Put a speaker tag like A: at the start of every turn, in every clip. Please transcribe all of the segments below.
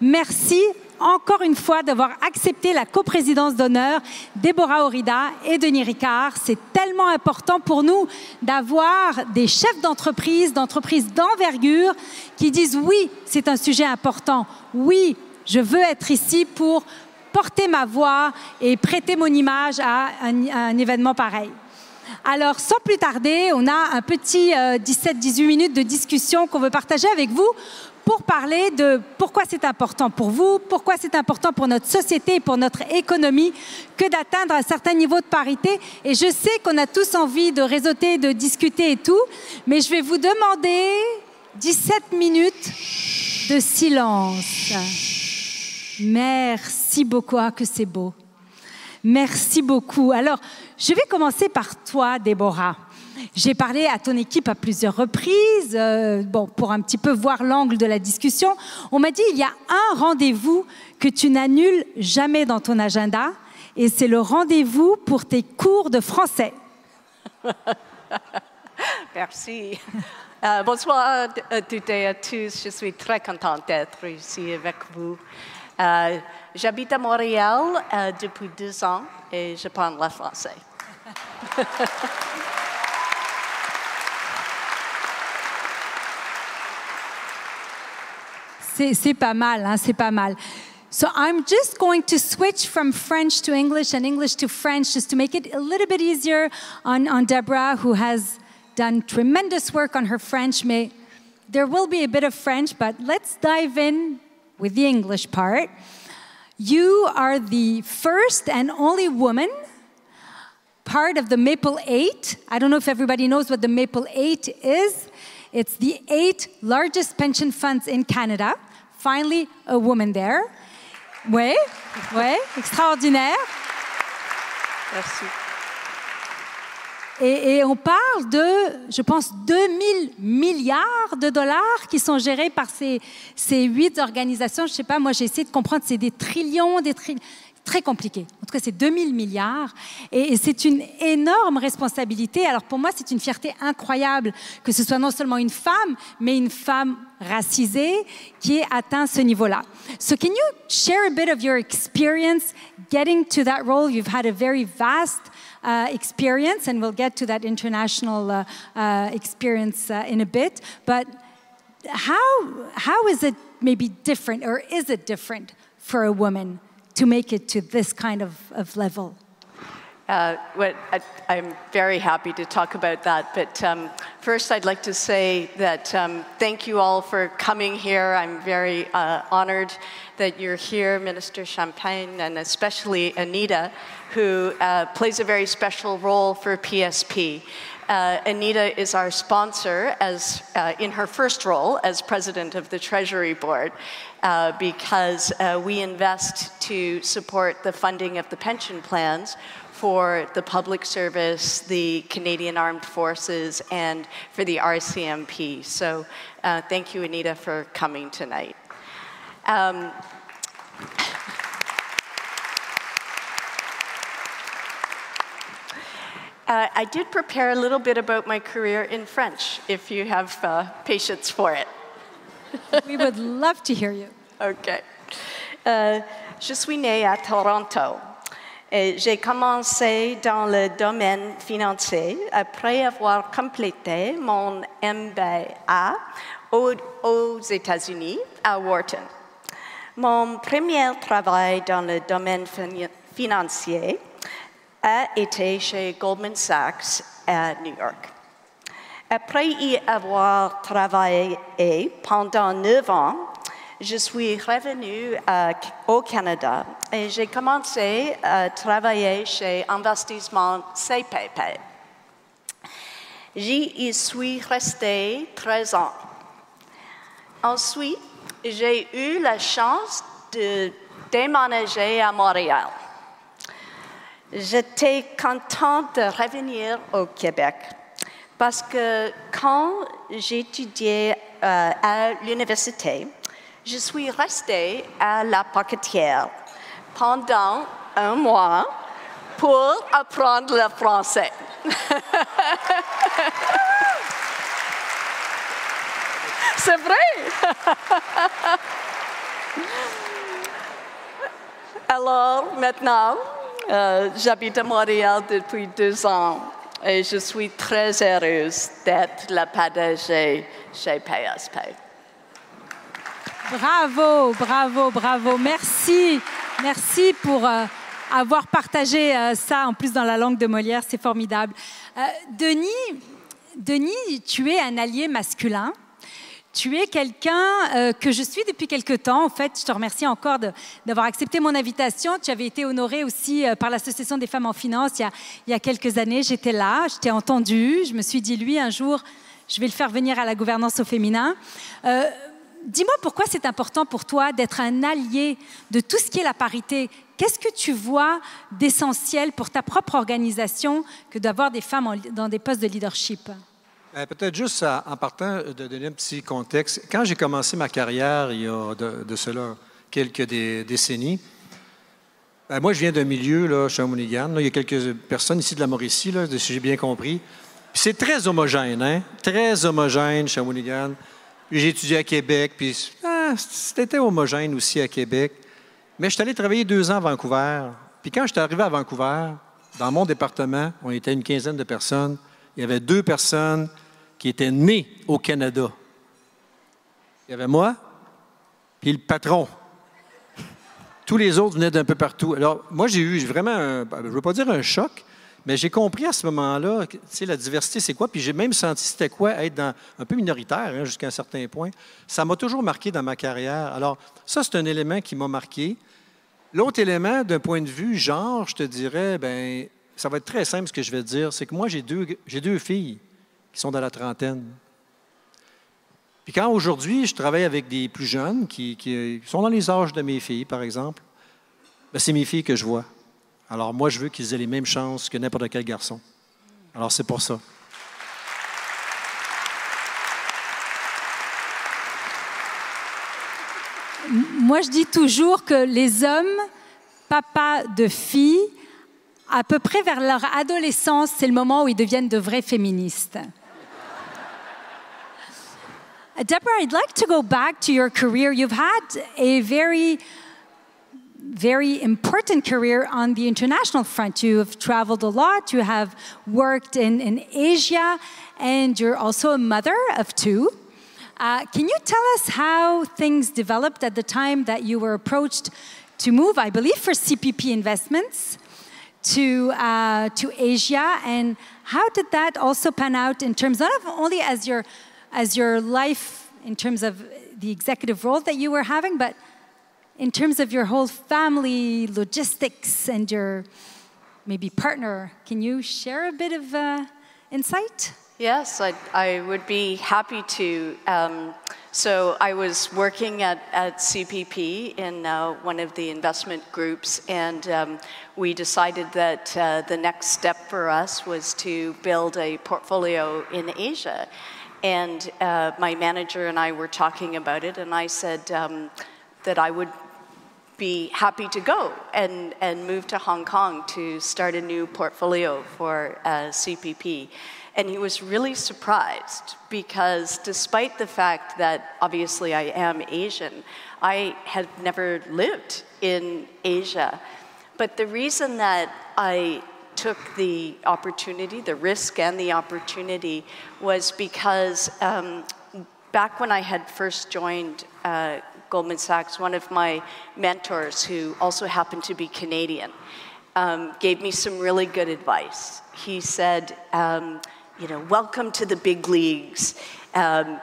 A: Merci encore une fois d'avoir accepté la coprésidence d'honneur, Déborah Orida et Denis Ricard. C'est tellement important pour nous d'avoir des chefs d'entreprise d'envergure qui disent oui, c'est un sujet important. Oui, je veux être ici pour porter ma voix et prêter mon image à un événement pareil. Alors, sans plus tarder, on a un petit 17-18 minutes de discussion qu'on veut partager avec vous pour parler de pourquoi c'est important pour vous, pourquoi c'est important pour notre société et pour notre économie que d'atteindre un certain niveau de parité. Et je sais qu'on a tous envie de réseauter, de discuter et tout, mais je vais vous demander 17 minutes de silence. Merci beaucoup, que c'est beau. Merci beaucoup. Alors, je vais commencer par toi, Déborah. J'ai parlé à ton équipe à plusieurs reprises, pour un petit peu voir l'angle de la discussion. On m'a dit il y a un rendez-vous que tu n'annules jamais dans ton agenda, et c'est le rendez-vous pour tes cours de français.
B: Merci. Bonsoir à toutes et à tous. Je suis très contente d'être ici avec vous. J'habite à Montréal depuis 2 ans et je parle le français.
A: C'est pas mal, hein, c'est pas mal. So I'm just going to switch from French to English and English to French just to make it a little bit easier on Deborah, who has done tremendous work on her French. But there will be a bit of French, but let's dive in with the English part. You are the first and only woman part of the Maple 8. I don't know if everybody knows what the Maple 8 is. It's the 8 largest pension funds in Canada. Finally, a woman there. Oui, extraordinaire.
B: Merci.
A: Et on parle de, je pense, 2000 milliards de dollars qui sont gérés par ces 8 organisations. Je ne sais pas, moi j'ai essayé de comprendre, c'est des trillions, très compliqué. En tout cas, c'est 2000 milliards et c'est une énorme responsabilité. Alors pour moi, c'est une fierté incroyable que ce soit non seulement une femme, mais une femme racisée qui ait atteint ce niveau-là. So can you share a bit of your experience getting to that role? You've had a very vast experience, and we'll get to that international experience in a bit. But how is it maybe different, or is it different for a woman to make it to this kind of level?
B: I'm very happy to talk about that, but first I'd like to say that thank you all for coming here. I'm very honored that you're here, Minister Champagne, and especially Anita, who plays a very special role for PSP. Anita is our sponsor in her first role as president of the Treasury Board because we invest to support the funding of the pension plans for the public service, the Canadian Armed Forces, and for the RCMP. So thank you, Anita, for coming tonight. I did prepare a little bit about my career in French, if you have patience for it.
A: We would love to hear you.
B: OK. Je suis née à Toronto. J'ai commencé dans le domaine financier après avoir complété mon MBA aux États-Unis, à Wharton. Mon premier travail dans le domaine financier a été chez Goldman Sachs à New York. Après y avoir travaillé pendant 9 ans, je suis revenue au Canada et j'ai commencé à travailler chez Investissement CPP. J'y suis restée 13 ans. Ensuite, j'ai eu la chance de déménager à Montréal. J'étais contente de revenir au Québec parce que quand j'étudiais à l'université, je suis restée à la Pocatière pendant 1 mois pour apprendre le français. C'est vrai! Alors, maintenant, j'habite à Montréal depuis 2 ans et je suis très heureuse d'être la PDG chez PSP.
A: Bravo, bravo, bravo. Merci. Merci pour avoir partagé ça, en plus dans la langue de Molière. C'est formidable. Denis, tu es un allié masculin. Tu es quelqu'un que je suis depuis quelque temps. En fait, je te remercie encore d'avoir accepté mon invitation. Tu avais été honorée aussi par l'Association des femmes en finance il y a quelques années. J'étais là, je t'ai entendu. Je me suis dit, lui, un jour, je vais le faire venir à la gouvernance au féminin. Dis-moi pourquoi c'est important pour toi d'être un allié de tout ce qui est la parité. Qu'est-ce que tu vois d'essentiel pour ta propre organisation que d'avoir des femmes dans des postes de leadership?
C: Peut-être juste en partant de donner un petit contexte. Quand j'ai commencé ma carrière, il y a de cela quelques décennies, moi, je viens d'un milieu, là, Shawinigan. Là, il y a quelques personnes ici de la Mauricie, là, si j'ai bien compris. Puis c'est très homogène, hein? Très homogène, Shawinigan. Puis j'ai étudié à Québec, puis c'était homogène aussi à Québec. Mais je suis allé travailler 2 ans à Vancouver. Puis quand je suis arrivé à Vancouver, dans mon département, on était une quinzaine de personnes. Il y avait 2 personnes qui étaient nées au Canada. Il y avait moi, puis le patron. Tous les autres venaient d'un peu partout. Alors, moi, j'ai eu vraiment, je ne veux pas dire un choc, mais j'ai compris à ce moment-là, tu sais, la diversité, c'est quoi, puis j'ai même senti c'était quoi être un peu minoritaire, hein, jusqu'à un certain point. Ça m'a toujours marqué dans ma carrière. Alors, ça, c'est un élément qui m'a marqué. L'autre élément, d'un point de vue genre, je te dirais, bien, ça va être très simple ce que je vais te dire, c'est que moi, j'ai deux filles qui sont dans la trentaine. Puis quand aujourd'hui, je travaille avec des plus jeunes qui sont dans les âges de mes filles, par exemple, bien, c'est mes filles que je vois. Alors moi, je veux qu'ils aient les mêmes chances que n'importe quel garçon. Alors c'est pour ça.
A: Moi, je dis toujours que les hommes, papas de filles, à peu près vers leur adolescence, c'est le moment où ils deviennent de vrais féministes. Deborah, I'd like to go back to your career. You've had a very important career on the international front. You have traveled a lot, you have worked in Asia, and you're also a mother of 2. Can you tell us how things developed at the time that you were approached to move, I believe, for CPP Investments to Asia, and how did that also pan out in terms not only as your life in terms of the executive role that you were having, but in terms of your whole family logistics and your maybe partner? Can you share a bit of insight?
B: Yes, I would be happy to. So I was working at CPP in one of the investment groups, and we decided that the next step for us was to build a portfolio in Asia. And my manager and I were talking about it, and I said that I would be happy to go and move to Hong Kong to start a new portfolio for CPP. And he was really surprised because despite the fact that obviously I am Asian, I had never lived in Asia. But the reason that I took the opportunity, the risk and the opportunity, was because back when I had first joined Goldman Sachs, one of my mentors, who also happened to be Canadian, gave me some really good advice. He said, welcome to the big leagues. That's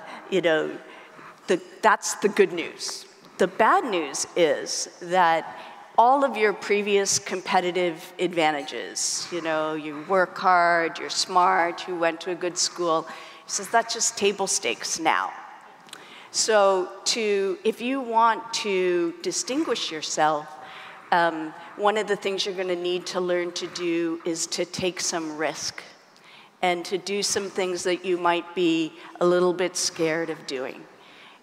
B: the good news. The bad news is that all of your previous competitive advantages, you work hard, you're smart, you went to a good school, he says that's just table stakes now. So if you want to distinguish yourself, one of the things you're going to need to learn to do is to take some risk and to do some things that you might be a little bit scared of doing.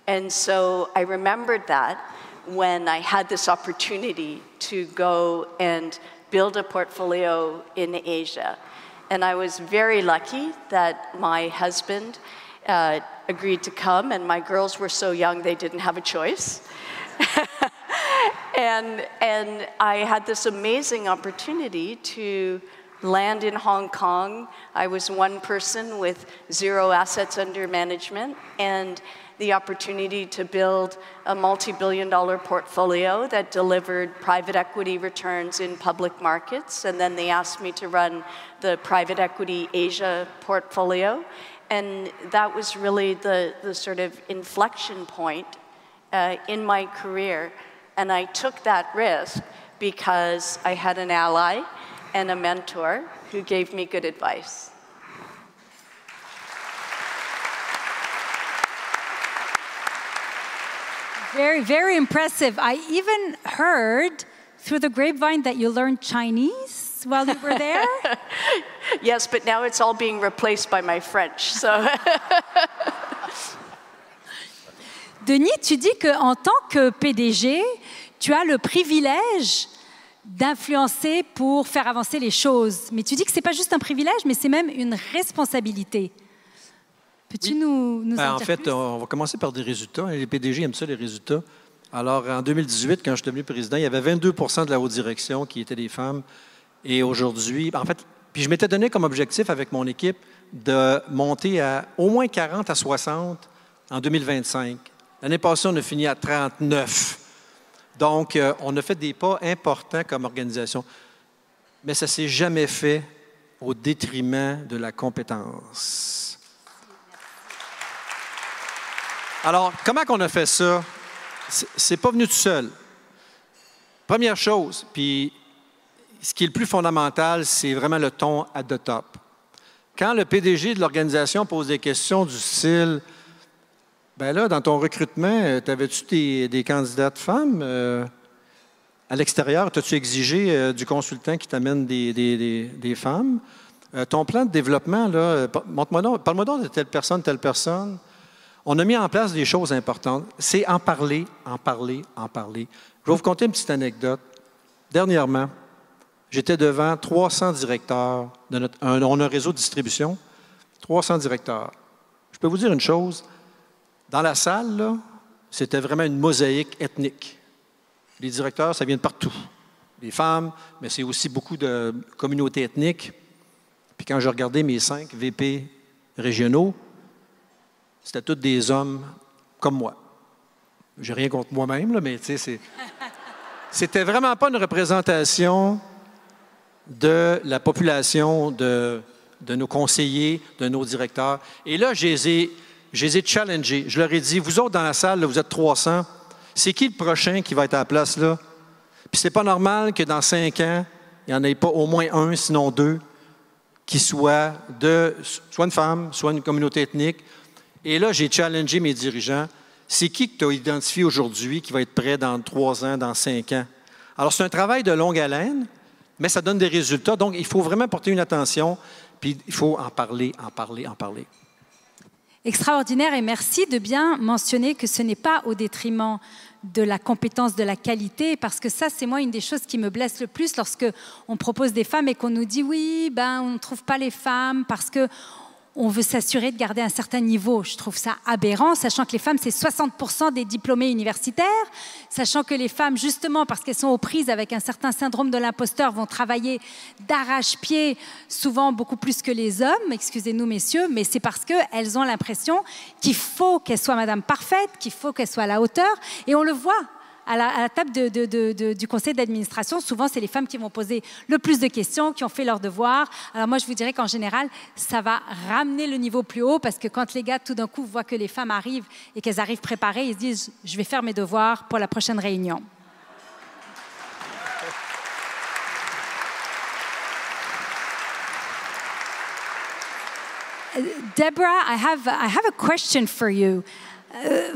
B: And so I remembered that when I had this opportunity to go and build a portfolio in Asia. And I was very lucky that my husband agreed to come, and my girls were so young they didn't have a choice. And I had this amazing opportunity to land in Hong Kong. I was one person with 0 assets under management, and the opportunity to build a multi-billion-dollar portfolio that delivered private equity returns in public markets. And then they asked me to run the private equity Asia portfolio. And that was really the sort of inflection point in my career. And I took that risk because I had an ally and a mentor who gave me good advice.
A: Very, very impressive. I even heard through the grapevine that you learned Chinese while you were there.
B: Yes, but now it's all being replaced by my French. So.
A: Denis, tu dis qu'en tant que PDG, tu as le privilège d'influencer pour faire avancer les choses. Mais tu dis que ce n'est pas juste un privilège, mais c'est même une responsabilité. Peux-tu nous en dire
C: en fait,
A: plus?
C: on va commencer par des résultats. Les PDG aiment ça, les résultats. Alors, en 2018, quand je suis devenu président, il y avait 22 de la haute direction qui étaient des femmes. Et aujourd'hui, en fait, puis je m'étais donné comme objectif avec mon équipe de monter à au moins 40 à 60 en 2025. L'année passée, on a fini à 39. Donc, on a fait des pas importants comme organisation. Mais ça ne s'est jamais fait au détriment de la compétence. Alors, comment qu'on a fait ça? C'est pas venu tout seul. Première chose, puis ce qui est le plus fondamental, c'est vraiment le ton at the top. Quand le PDG de l'organisation pose des questions du style « Bien là, dans ton recrutement, t'avais-tu des candidates femmes? À l'extérieur, t'as-tu exigé du consultant qui t'amène des femmes? Ton plan de développement, là, parle-moi donc de telle personne, telle personne. » On a mis en place des choses importantes. C'est en parler, en parler, en parler. Je vais vous conter une petite anecdote. Dernièrement, j'étais devant 300 directeurs on a un réseau de distribution, 300 directeurs. Je peux vous dire une chose, dans la salle, là, c'était vraiment une mosaïque ethnique. Les directeurs, ça vient de partout. Les femmes, mais c'est aussi beaucoup de communautés ethniques. Puis quand j'ai regardé mes 5 VP régionaux, c'était tous des hommes comme moi. J'ai rien contre moi-même, là, mais tu sais, c'était vraiment pas une représentation de la population, de nos conseillers, de nos directeurs. Et là, je les ai challengés. Je leur ai dit, vous autres dans la salle, là, vous êtes 300, c'est qui le prochain qui va être à la place là? Puis c'est pas normal que dans 5 ans, il n'y en ait pas au moins un, sinon 2, qui soit soit une femme, soit une communauté ethnique. Et là, j'ai challengé mes dirigeants. C'est qui que tu as identifié aujourd'hui qui va être prêt dans 3 ans, dans 5 ans? Alors, c'est un travail de longue haleine, mais ça donne des résultats. Donc, il faut vraiment porter une attention, puis il faut en parler, en parler, en parler.
A: Extraordinaire, et merci de bien mentionner que ce n'est pas au détriment de la compétence, de la qualité, parce que ça, c'est moi une des choses qui me blesse le plus lorsque on propose des femmes et qu'on nous dit oui, on ne trouve pas les femmes parce que on veut s'assurer de garder un certain niveau. Je trouve ça aberrant, sachant que les femmes, c'est 60% des diplômés universitaires, sachant que les femmes, justement, parce qu'elles sont aux prises avec un certain syndrome de l'imposteur, vont travailler d'arrache-pied, souvent beaucoup plus que les hommes, excusez-nous messieurs, mais c'est parce qu'elles ont l'impression qu'il faut qu'elles soient madame parfaite, qu'il faut qu'elles soient à la hauteur, et on le voit. À la table du conseil d'administration, souvent, c'est les femmes qui vont poser le plus de questions, qui ont fait leurs devoirs. Alors moi, je vous dirais qu'en général, ça va ramener le niveau plus haut parce que quand les gars, tout d'un coup, voient que les femmes arrivent et qu'elles arrivent préparées, ils se disent « je vais faire mes devoirs pour la prochaine réunion ». Deborah, I have a question for you.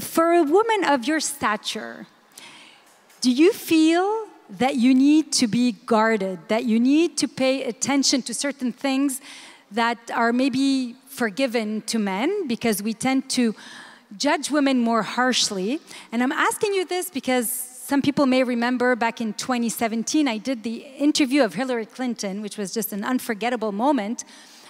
A: For a woman of your stature, do you feel that you need to be guarded, that you need to pay attention to certain things that are maybe forgiven to men because we tend to judge women more harshly? And I'm asking you this because some people may remember back in 2017, I did the interview of Hillary Clinton, which was just an unforgettable moment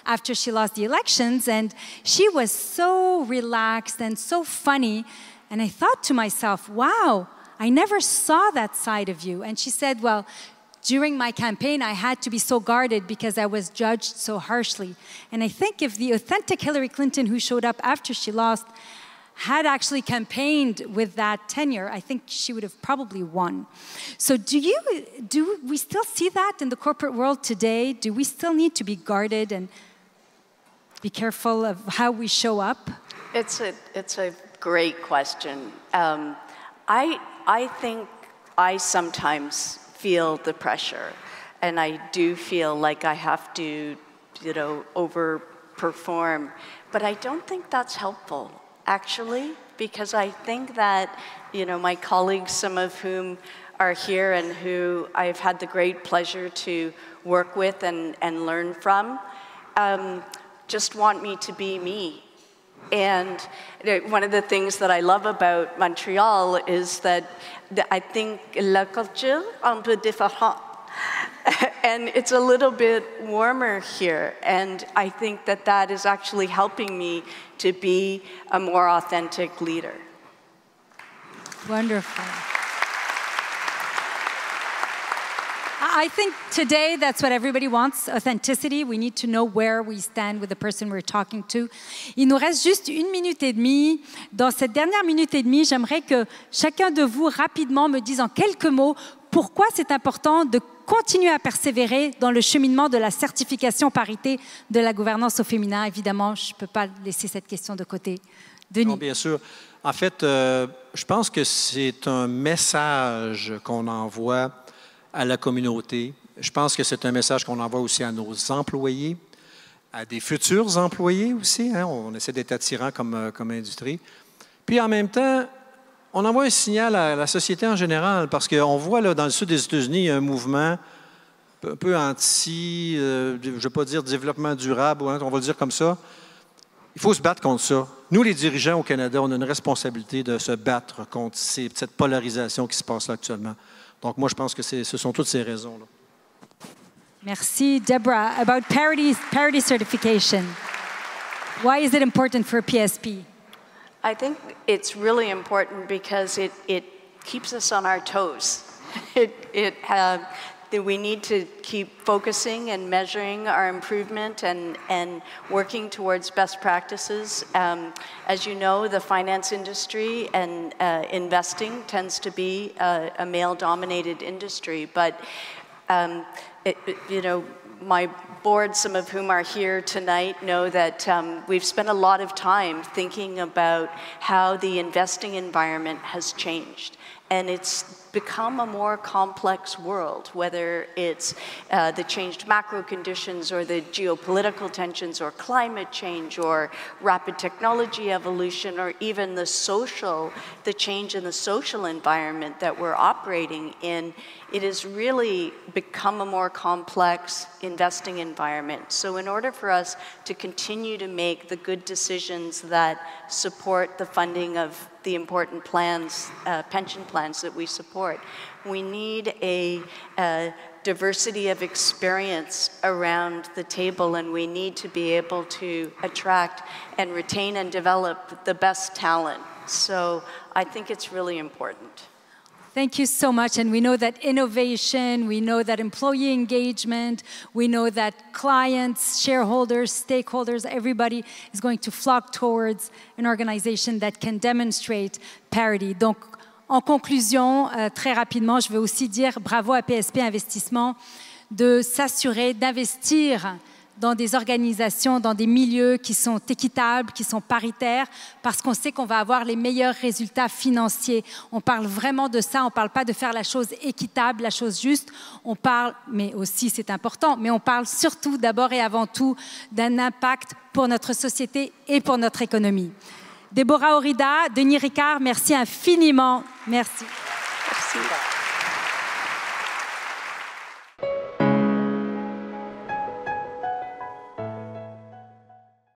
A: after she lost the elections. And she was so relaxed and so funny. And I thought to myself, wow, I never saw that side of you. And she said, well, during my campaign, I had to be so guarded because I was judged so harshly. And I think if the authentic Hillary Clinton who showed up after she lost had actually campaigned with that tenure, I think she would have probably won. So do we still see that in the corporate world today? Do we still need to be guarded and be careful of how we show up?
B: It's a great question. I think I sometimes feel the pressure, and I do feel like I have to, overperform. But I don't think that's helpful, actually, because I think that, my colleagues, some of whom are here and who I've had the great pleasure to work with and learn from, just want me to be me. And one of the things that I love about Montreal is that I think la culture un peu différente. And it's a little bit warmer here. And I think that that is actually helping me to be a more authentic leader.
A: Wonderful. I think today that's what everybody wants, authenticity. We need to know where we stand with the person we're talking to. Il nous reste juste 1 minute et demie. Dans cette dernière minute et demie, j'aimerais que chacun de vous rapidement me dise en quelques mots pourquoi c'est important de continuer à persévérer dans le cheminement de la certification parité de la gouvernance au féminin. Évidemment, je ne peux pas laisser cette question de côté. Denis.
C: Non, bien sûr. En fait, je pense que c'est un message qu'on envoie à la communauté. Je pense que c'est un message qu'on envoie aussi à nos employés, à des futurs employés aussi. Hein? On essaie d'être attirant comme industrie. Puis en même temps, on envoie un signal à la société en général parce qu'on voit là, dans le sud des États-Unis, il y a un mouvement un peu anti, je ne vais pas dire développement durable, hein, on va le dire comme ça. Il faut se battre contre ça. Nous, les dirigeants au Canada, on a une responsabilité de se battre contre cette polarisation qui se passe là actuellement. Donc, moi, je pense que ce sont toutes ces raisons-là.
A: Merci. Deborah, about parity certification. Why is it important for PSP?
B: I think it's really important because it keeps us on our toes. We need to keep focusing and measuring our improvement and working towards best practices. As you know, the finance industry and investing tends to be a male-dominated industry, but my board, some of whom are here tonight, know that we've spent a lot of time thinking about how the investing environment has changed. And it's become a more complex world, whether it's the changed macro conditions or the geopolitical tensions or climate change or rapid technology evolution or even the change in the social environment that we're operating in. It has really become a more complex investing environment. So in order for us to continue to make the good decisions that support the funding of the important plans, pension plans that we support, we need a diversity of experience around the table, and we need to be able to attract and retain and develop the best talent. So I think it's really important.
A: Thank you so much. And we know that innovation, we know that employee engagement, we know that clients, shareholders, stakeholders, everybody is going to flock towards an organization that can demonstrate parity. Donc, en conclusion, très rapidement, je veux aussi dire bravo à PSP Investissement de s'assurer d'investir dans des organisations, dans des milieux qui sont équitables, qui sont paritaires, parce qu'on sait qu'on va avoir les meilleurs résultats financiers. On parle vraiment de ça, on ne parle pas de faire la chose équitable, la chose juste. On parle, mais aussi c'est important, mais on parle surtout d'abord et avant tout d'un impact pour notre société et pour notre économie. Deborah Orida, Denis Ricard, merci infiniment. Merci.
B: Merci.